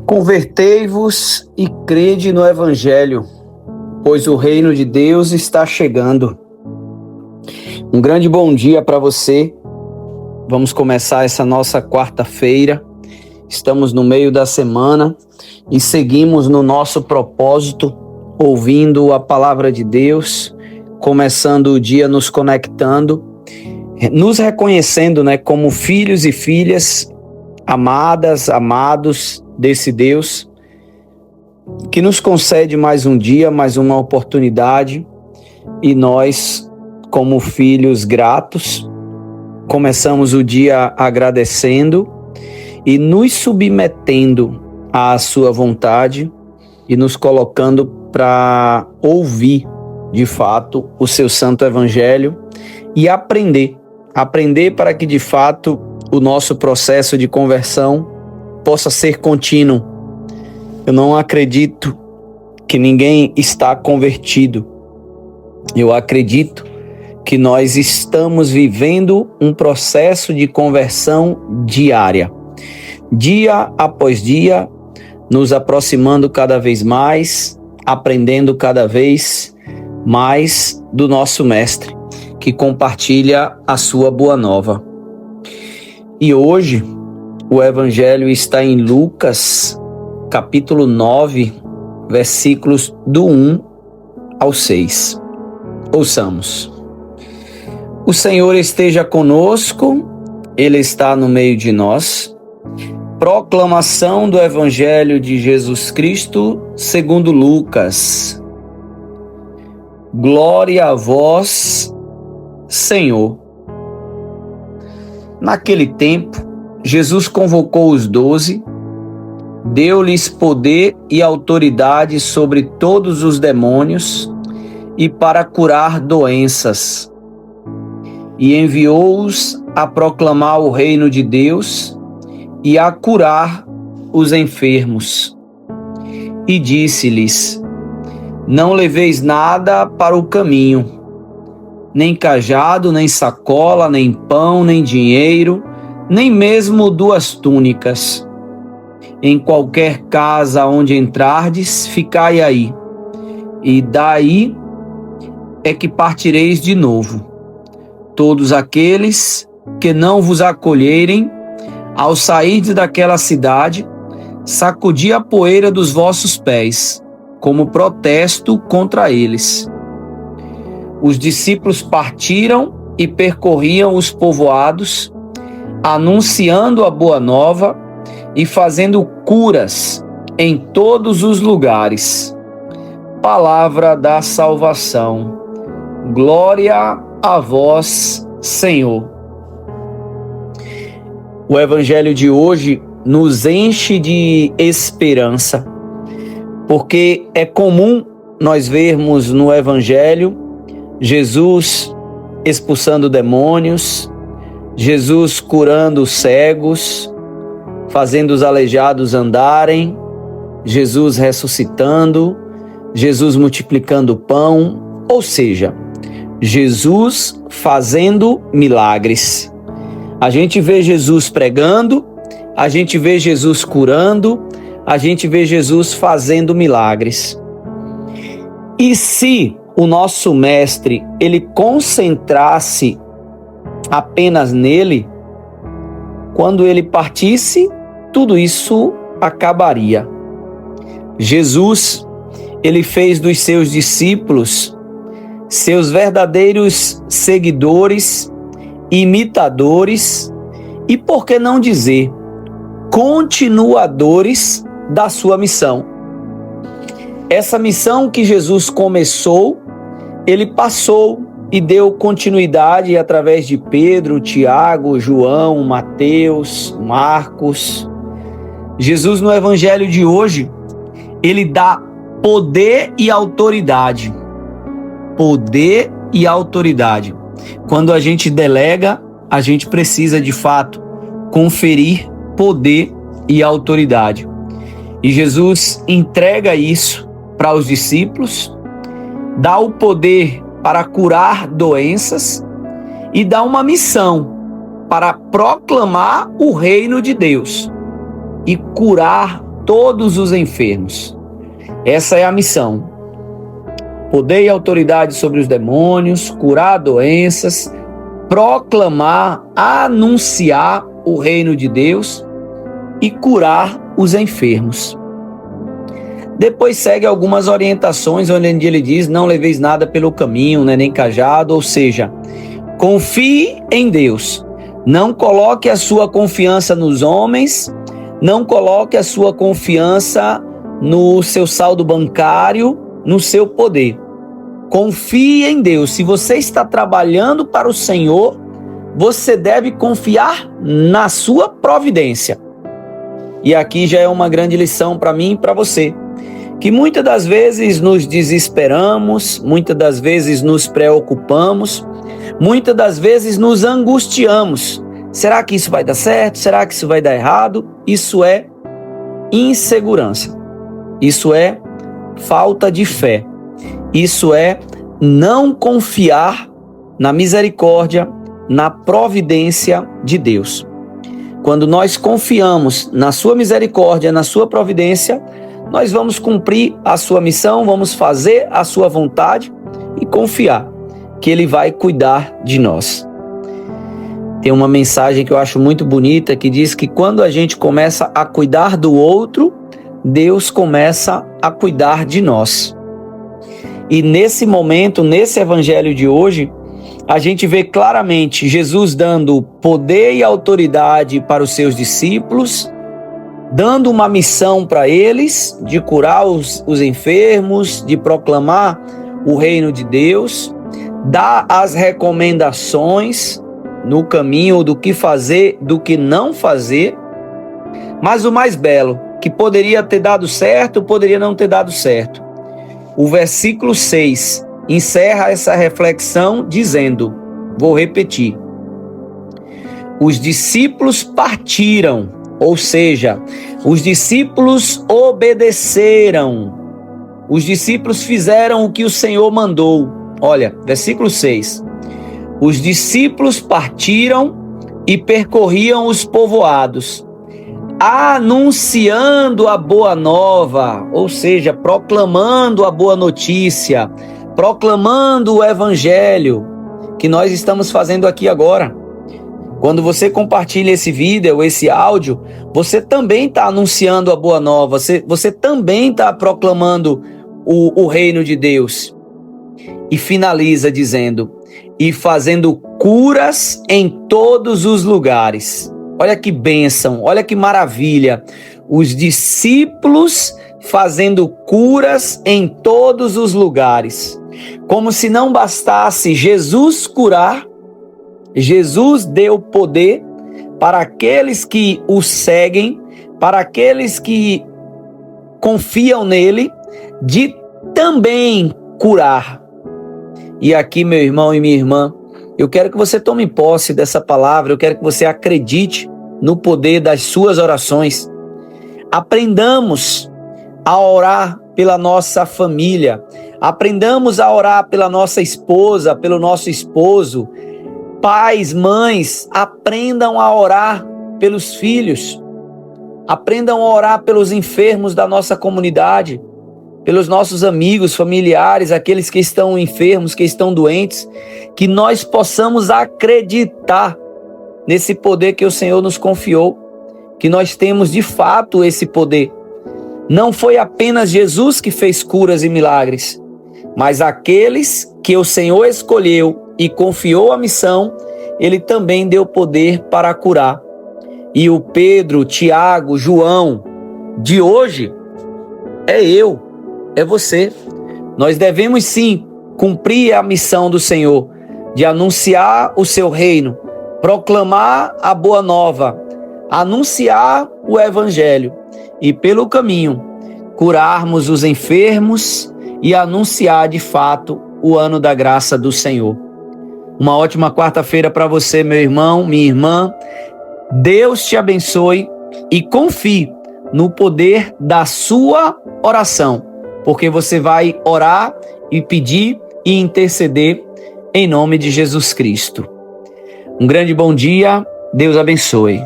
Convertei-vos e crede no Evangelho, pois o reino de Deus está chegando. Um grande bom dia para você. Vamos começar essa nossa quarta-feira. Estamos no meio da semana e seguimos no nosso propósito, ouvindo a palavra de Deus, começando o dia nos conectando, nos reconhecendo, como filhos e filhas amadas, amados desse Deus, que nos concede mais um dia, mais uma oportunidade, e nós, como filhos gratos, começamos o dia agradecendo e nos submetendo à sua vontade e nos colocando para ouvir, de fato, o seu santo evangelho e aprender para que, de fato, o nosso processo de conversão possa ser contínuo. Eu não acredito que ninguém está convertido. Eu acredito que nós estamos vivendo um processo de conversão diária. Dia após dia, nos aproximando cada vez mais, aprendendo cada vez mais do nosso Mestre, que compartilha a sua boa nova. E hoje, o Evangelho está em Lucas, capítulo 9, versículos do 1 ao 6. Ouçamos. O Senhor esteja conosco, Ele está no meio de nós. Proclamação do Evangelho de Jesus Cristo, segundo Lucas. Glória a vós, Senhor. Naquele tempo, Jesus convocou os 12, deu-lhes poder e autoridade sobre todos os demônios e para curar doenças, e enviou-os a proclamar o reino de Deus e a curar os enfermos. E disse-lhes: não leveis nada para o caminho, nem cajado, nem sacola, nem pão, nem dinheiro, nem mesmo 2 túnicas. Em qualquer casa onde entrardes, ficai aí, e daí é que partireis de novo. Todos aqueles que não vos acolherem, ao sairdes daquela cidade, sacudi a poeira dos vossos pés, como protesto contra eles. Os discípulos partiram e percorriam os povoados, anunciando a boa nova e fazendo curas em todos os lugares. Palavra da salvação. Glória a vós, Senhor. O Evangelho de hoje nos enche de esperança, porque é comum nós vermos no Evangelho Jesus expulsando demônios, Jesus curando os cegos, fazendo os aleijados andarem, Jesus ressuscitando, Jesus multiplicando o pão, ou seja, Jesus fazendo milagres. A gente vê Jesus pregando, a gente vê Jesus curando, a gente vê Jesus fazendo milagres. E se o nosso mestre, ele concentrasse apenas nele, quando ele partisse, tudo isso acabaria. Jesus, ele fez dos seus discípulos seus verdadeiros seguidores, imitadores e, por que não dizer, continuadores da sua missão. Essa missão que Jesus começou, ele passou e deu continuidade através de Pedro, Tiago, João, Mateus, Marcos. Jesus, no Evangelho de hoje, ele dá poder e autoridade. Poder e autoridade. Quando a gente delega, a gente precisa, de fato, conferir poder e autoridade. E Jesus entrega isso para os discípulos, dá o poder para curar doenças e dá uma missão para proclamar o reino de Deus e curar todos os enfermos. Essa é a missão. Poder e autoridade sobre os demônios, curar doenças, proclamar, anunciar o reino de Deus e curar os enfermos. Depois segue algumas orientações onde ele diz: não leveis nada pelo caminho, né, nem cajado, ou seja, confie em Deus. Não coloque a sua confiança nos homens, não coloque a sua confiança no seu saldo bancário, no seu poder. Confie em Deus. Se você está trabalhando para o Senhor, você deve confiar na sua providência. E aqui já é uma grande lição para mim e para você, que muitas das vezes nos desesperamos, muitas das vezes nos preocupamos, muitas das vezes nos angustiamos. Será que isso vai dar certo? Será que isso vai dar errado? Isso é insegurança. Isso é falta de fé. Isso é não confiar na misericórdia, na providência de Deus. Quando nós confiamos na sua misericórdia, na sua providência, nós vamos cumprir a sua missão, vamos fazer a sua vontade e confiar que Ele vai cuidar de nós. Tem uma mensagem que eu acho muito bonita que diz que quando a gente começa a cuidar do outro, Deus começa a cuidar de nós. E nesse momento, nesse evangelho de hoje, a gente vê claramente Jesus dando poder e autoridade para os seus discípulos, dando uma missão para eles de curar os enfermos, de proclamar o reino de Deus, dar as recomendações no caminho do que fazer, do que não fazer. Mas o mais belo, que poderia ter dado certo, poderia não ter dado certo. O versículo 6 encerra essa reflexão dizendo, vou repetir: os discípulos partiram, ou seja, os discípulos obedeceram, os discípulos fizeram o que o Senhor mandou. Olha, versículo 6, os discípulos partiram e percorriam os povoados, anunciando a boa nova, ou seja, proclamando a boa notícia, proclamando o evangelho que nós estamos fazendo aqui agora. Quando você compartilha esse vídeo, esse áudio, você também está anunciando a boa nova, você também está proclamando o reino de Deus. E finaliza dizendo, e fazendo curas em todos os lugares. Olha que bênção, olha que maravilha. Os discípulos fazendo curas em todos os lugares. Como se não bastasse Jesus curar, Jesus deu poder para aqueles que o seguem, para aqueles que confiam nele, de também curar. E aqui, meu irmão e minha irmã, eu quero que você tome posse dessa palavra, eu quero que você acredite no poder das suas orações. Aprendamos a orar pela nossa família, aprendamos a orar pela nossa esposa, pelo nosso esposo. Pais, mães, aprendam a orar pelos filhos, aprendam a orar pelos enfermos da nossa comunidade, pelos nossos amigos, familiares, aqueles que estão enfermos, que estão doentes, que nós possamos acreditar nesse poder que o Senhor nos confiou, que nós temos de fato esse poder. Não foi apenas Jesus que fez curas e milagres, mas aqueles que o Senhor escolheu e confiou a missão, Ele também deu poder para curar. E o Pedro, Tiago, João de hoje é eu, é você. Nós devemos sim cumprir a missão do Senhor, de anunciar o seu reino, proclamar a boa nova, anunciar o evangelho e pelo caminho curarmos os enfermos e anunciar de fato o ano da graça do Senhor. Uma ótima quarta-feira para você, meu irmão, minha irmã. Deus te abençoe e confie no poder da sua oração, porque você vai orar e pedir e interceder em nome de Jesus Cristo. Um grande bom dia, Deus abençoe.